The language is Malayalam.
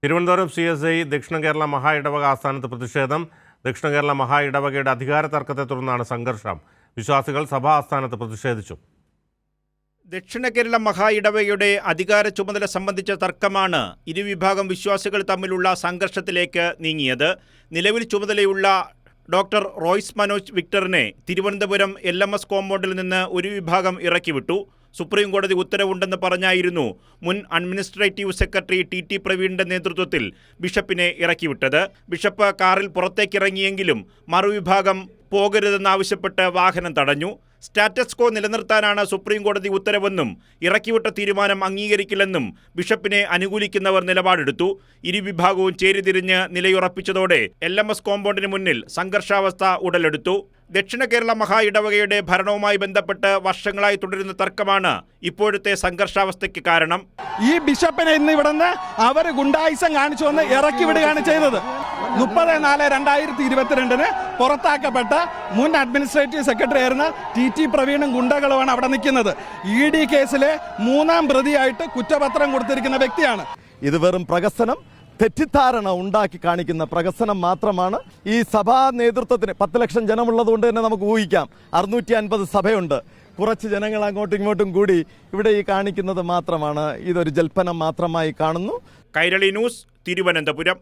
തിരുവനന്തപുരം CSI ദക്ഷിണ കേരള മഹാ ഇടവക ആസ്ഥാനത്ത് പ്രതിഷേധം. ദക്ഷിണ കേരള മഹാ ഇടവകയുടെ അധികാര തർക്കത്തെ തുടർന്നാണ് സംഘർഷം. വിശ്വാസികൾ സഭാ ആസ്ഥാനത്ത് പ്രതിഷേധിച്ചു. ദക്ഷിണ കേരള മഹാ ഇടവകയുടെ അധികാര ചുമതല സംബന്ധിച്ച തർക്കമാണ് ഇരുവിഭാഗം വിശ്വാസികൾ തമ്മിലുള്ള സംഘർഷത്തിലേക്ക് നീങ്ങിയത്. നിലവിൽ ചുമതലയുള്ള ഡോക്ടർ റോയ്സ് മനോജ് വിക്ടറിനെ തിരുവനന്തപുരം LMS കോമ്പൗണ്ടിൽ നിന്ന് ഒരു വിഭാഗം ഇറക്കിവിട്ടു. സുപ്രീം കോടതി ഉത്തരവുണ്ടെന്ന് പറഞ്ഞായിരുന്നു മുൻ അഡ്മിനിസ്ട്രേറ്റീവ് സെക്രട്ടറി TT പ്രവീണിന്റെ നേതൃത്വത്തിൽ ബിഷപ്പിനെ ഇറക്കിവിട്ടത്. ബിഷപ്പ് കാറിൽ പുറത്തേക്കിറങ്ങിയെങ്കിലും മറുവിഭാഗം പോകരുതെന്നാവശ്യപ്പെട്ട് വാഹനം തടഞ്ഞു. സ്റ്റാറ്റസ് കോ നിലനിർത്താനാണ് സുപ്രീം കോടതി ഉത്തരവെന്നും ഇറക്കിവിട്ട തീരുമാനം അംഗീകരിക്കില്ലെന്നും ബിഷപ്പിനെ അനുകൂലിക്കുന്നവർ നിലപാടെടുത്തു. ഇരുവിഭാഗവും ചേരിതിരിഞ്ഞ് നിലയുറപ്പിച്ചതോടെ LMS കോമ്പൗണ്ടിന് മുന്നിൽ സംഘർഷാവസ്ഥ ഉടലെടുത്തു. ദക്ഷിണ കേരള മഹാ ഇടവകയുടെ ഭരണവുമായി ബന്ധപ്പെട്ട് വർഷങ്ങളായി തുടരുന്ന തർക്കമാണ് ഇപ്പോഴത്തെ സംഘർഷാവസ്ഥയ്ക്ക് കാരണം. ഈ ബിഷപ്പിനെ ഇന്ന് ഇവിടുന്ന് അവർ ഗുണ്ടായിസം കാണിച്ചു വന്ന് ഇറക്കി വിടുകയാണ് ചെയ്തത്. 30/4/2022 പുറത്താക്കപ്പെട്ട മുൻ അഡ്മിനിസ്ട്രേറ്റീവ് സെക്രട്ടറി ആയിരുന്ന TT പ്രവീണും ഗുണ്ടകളുമാണ് അവിടെ നിൽക്കുന്നത്. ED കേസിലെ 3ാം പ്രതിയായിട്ട് കുറ്റപത്രം കൊടുത്തിരിക്കുന്ന വ്യക്തിയാണ്. ഇത് വെറും പ്രഹസനം, തെറ്റിദ്ധാരണ ഉണ്ടാക്കി കാണിക്കുന്ന പ്രഹസനം മാത്രമാണ്. ഈ സഭാ നേതൃത്വത്തിന് 10 ലക്ഷം ജനമുള്ളതുകൊണ്ട് തന്നെ നമുക്ക് ഊഹിക്കാം 650 സഭയുണ്ട്. കുറച്ച് ജനങ്ങൾ അങ്ങോട്ടും ഇങ്ങോട്ടും കൂടി ഇവിടെ ഈ കാണിക്കുന്നത് മാത്രമാണ്. ഇതൊരു ജൽപ്പനം മാത്രമായി കാണുന്നു. കൈരളി ന്യൂസ്, തിരുവനന്തപുരം.